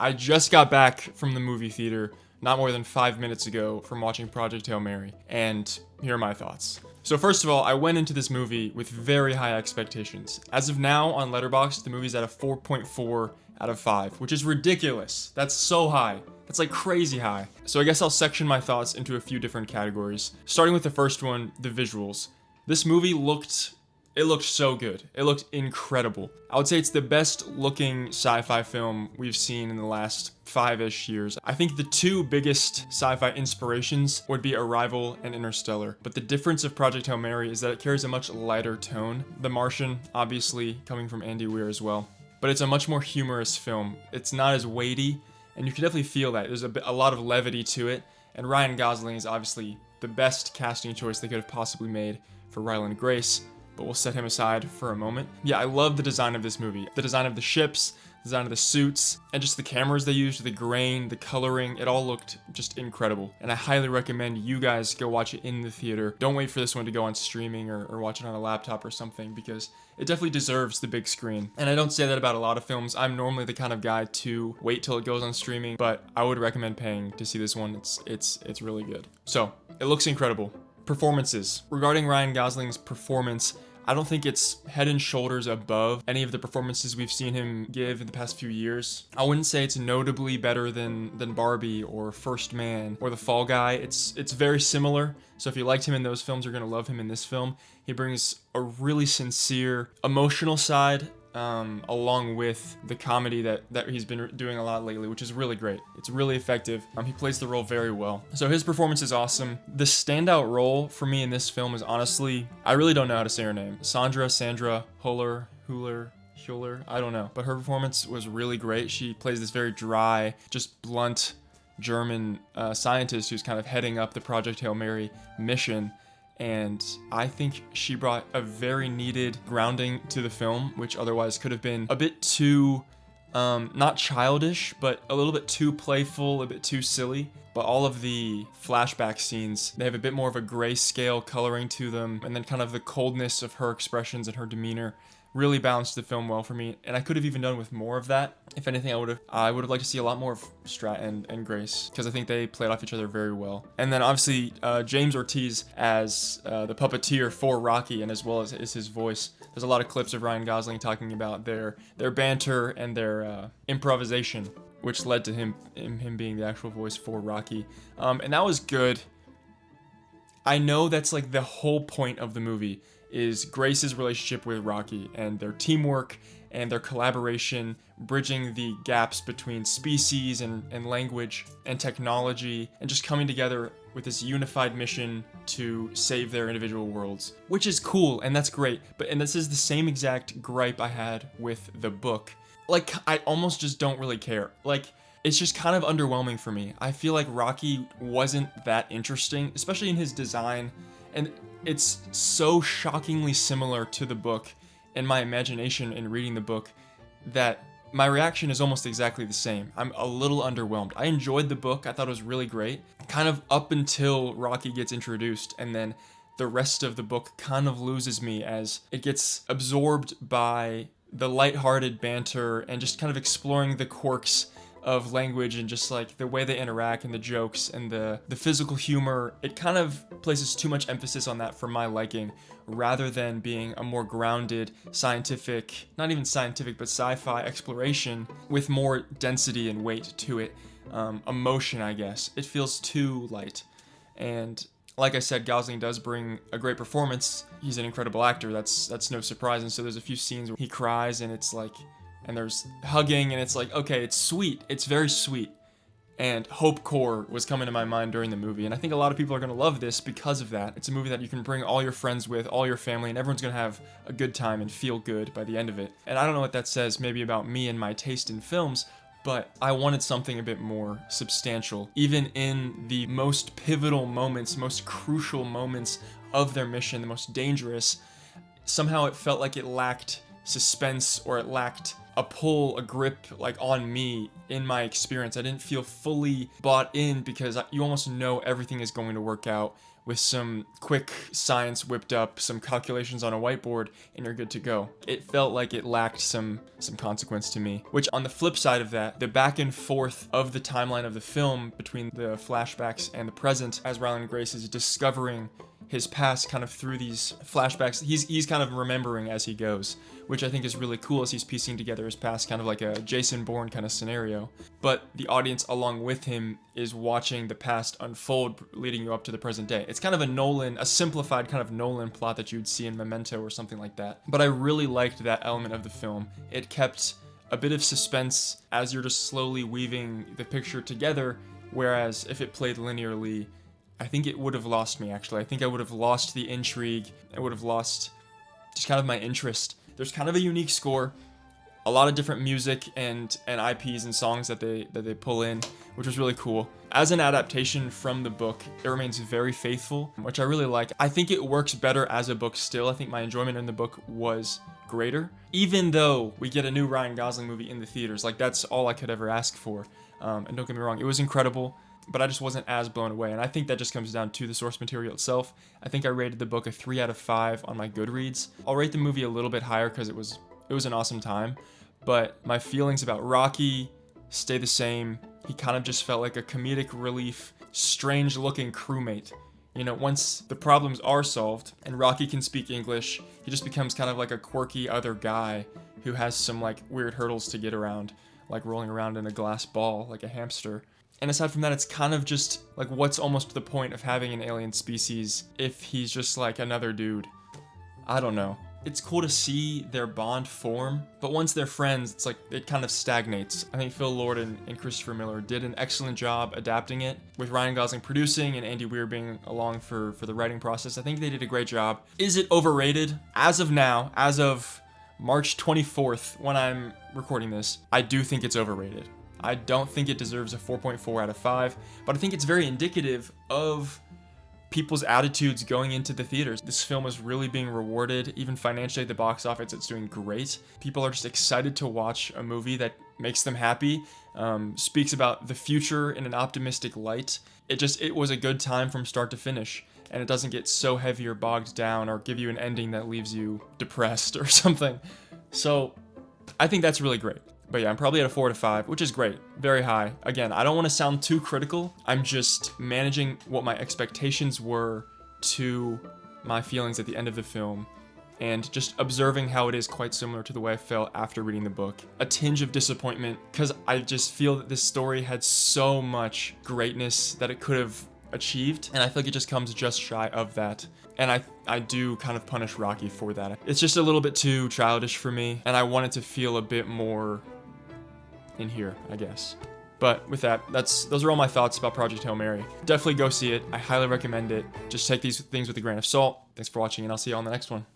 I just got back from the movie theater not more than 5 minutes ago from watching Project Hail Mary, and here are my thoughts. So first of all, I went into this movie with very high expectations. As of now, on Letterboxd, the movie's at a 4.4 out of 5, which is ridiculous. That's so high. That's like crazy high. So I guess I'll section my thoughts into a few different categories. Starting with the first one, the visuals. This movie looked so good. It looked incredible. I would say it's the best looking sci-fi film we've seen in the last 5-ish years. I think the two biggest sci-fi inspirations would be Arrival and Interstellar. But the difference of Project Hail Mary is that it carries a much lighter tone. The Martian, obviously, coming from Andy Weir as well. But it's a much more humorous film. It's not as weighty, and you can definitely feel that. There's a lot of levity to it. And Ryan Gosling is obviously the best casting choice they could have possibly made for Ryland Grace, but we'll set him aside for a moment. Yeah, I love the design of this movie. The design of the ships, the design of the suits, and just the cameras they used, the grain, the coloring, it all looked just incredible. And I highly recommend you guys go watch it in the theater. Don't wait for this one to go on streaming or watch it on a laptop or something, because it definitely deserves the big screen. And I don't say that about a lot of films. I'm normally the kind of guy to wait till it goes on streaming, but I would recommend paying to see this one. It's really good. So, it looks incredible. Performances. Regarding Ryan Gosling's performance, I don't think it's head and shoulders above any of the performances we've seen him give in the past few years. I wouldn't say it's notably better than Barbie or First Man or The Fall Guy. It's very similar. So if you liked him in those films, you're gonna love him in this film. He brings a really sincere, emotional side, along with the comedy that he's been doing a lot lately, which is really great. It's really effective. He plays the role very well. So his performance is awesome. The standout role for me in this film is honestly, I really don't know how to say her name. Sandra Huller, I don't know. But her performance was really great. She plays this very dry, just blunt German scientist who's kind of heading up the Project Hail Mary mission. And I think she brought a very needed grounding to the film, which otherwise could have been a bit too, not childish, but a little bit too playful, a bit too silly. But all of the flashback scenes, they have a bit more of a grayscale coloring to them, and then kind of the coldness of her expressions and her demeanor really balanced the film well for me, and I could have even done with more of that. If anything, I would have liked to see a lot more of Strat and Grace, because I think they played off each other very well. And then obviously James Ortiz as the puppeteer for Rocky, and as well as his voice. There's a lot of clips of Ryan Gosling talking about their banter and their improvisation, which led to him being the actual voice for Rocky. And that was good. I know that's like the whole point of the movie, is Grace's relationship with Rocky and their teamwork and their collaboration, bridging the gaps between species and language and technology, and just coming together with this unified mission to save their individual worlds, which is cool, and that's great. And this is the same exact gripe I had with the book. Like, I almost just don't really care. Like, it's just kind of underwhelming for me. I feel like Rocky wasn't that interesting, especially in his design, and it's so shockingly similar to the book in my imagination in reading the book that my reaction is almost exactly the same. I'm a little underwhelmed. I enjoyed the book. I thought it was really great, kind of up until Rocky gets introduced, and then the rest of the book kind of loses me as it gets absorbed by the lighthearted banter and just kind of exploring the quirks of language and just like the way they interact and the jokes and the physical humor. It kind of places too much emphasis on that for my liking, rather than being a more grounded scientific, not even scientific, but sci-fi exploration with more density and weight to it. Emotion, I guess. It feels too light. And like I said, Gosling does bring a great performance. He's an incredible actor. That's no surprise. And so there's a few scenes where he cries and it's like, and there's hugging, and it's like, okay, it's sweet. It's very sweet. And Hope Core was coming to my mind during the movie, and I think a lot of people are going to love this because of that. It's a movie that you can bring all your friends with, all your family, and everyone's going to have a good time and feel good by the end of it. And I don't know what that says maybe about me and my taste in films, but I wanted something a bit more substantial. Even in the most pivotal moments, most crucial moments of their mission, the most dangerous, somehow it felt like it lacked suspense, or it lacked a pull, a grip like on me in my experience. I didn't feel fully bought in because you almost know everything is going to work out with some quick science whipped up, some calculations on a whiteboard, and you're good to go. It felt like it lacked some consequence to me, which on the flip side of that, the back and forth of the timeline of the film between the flashbacks and the present, as Ryland Grace is discovering his past kind of through these flashbacks, he's kind of remembering as he goes, which I think is really cool as he's piecing together his past, kind of like a Jason Bourne kind of scenario. But the audience along with him is watching the past unfold, leading you up to the present day. It's kind of a simplified kind of Nolan plot that you'd see in Memento or something like that. But I really liked that element of the film. It kept a bit of suspense as you're just slowly weaving the picture together, whereas if it played linearly, I think it would have lost me, actually. I think I would have lost the intrigue. I would have lost just kind of my interest. There's kind of a unique score, a lot of different music and IPs and songs that they pull in, which was really cool. As an adaptation from the book, it remains very faithful, which I really like. I think it works better as a book still. I think my enjoyment in the book was greater, even though we get a new Ryan Gosling movie in the theaters. Like, that's all I could ever ask for. And don't get me wrong, it was incredible, but I just wasn't as blown away. And I think that just comes down to the source material itself. I think I rated the book a 3 out of 5 on my Goodreads. I'll rate the movie a little bit higher because it was an awesome time. But my feelings about Rocky stay the same. He kind of just felt like a comedic relief, strange looking crewmate. You know, once the problems are solved and Rocky can speak English, he just becomes kind of like a quirky other guy who has some like weird hurdles to get around, like rolling around in a glass ball like a hamster. And aside from that, it's kind of just like, what's almost the point of having an alien species if he's just like another dude? I don't know. It's cool to see their bond form, but once they're friends, it's like it kind of stagnates. I think Phil Lord and Christopher Miller did an excellent job adapting it, with Ryan Gosling producing and Andy Weir being along for the writing process. I think they did a great job. Is it overrated? As of now, as of March 24th, when I'm recording this, I do think it's overrated. I don't think it deserves a 4.4 out of 5, but I think it's very indicative of people's attitudes going into the theaters. This film is really being rewarded, even financially at the box office. It's doing great. People are just excited to watch a movie that makes them happy, speaks about the future in an optimistic light. It was a good time from start to finish, and it doesn't get so heavy or bogged down or give you an ending that leaves you depressed or something. So I think that's really great. But yeah, I'm probably at a 4 out of 5, which is great. Very high. Again, I don't want to sound too critical. I'm just managing what my expectations were to my feelings at the end of the film, and just observing how it is quite similar to the way I felt after reading the book. A tinge of disappointment, because I just feel that this story had so much greatness that it could have achieved, and I feel like it just comes just shy of that. And I do kind of punish Rocky for that. It's just a little bit too childish for me, and I want it to feel a bit more in here, I guess. But with that, those are all my thoughts about Project Hail Mary. Definitely go see it. I highly recommend it. Just take these things with a grain of salt. Thanks for watching, and I'll see you on the next one.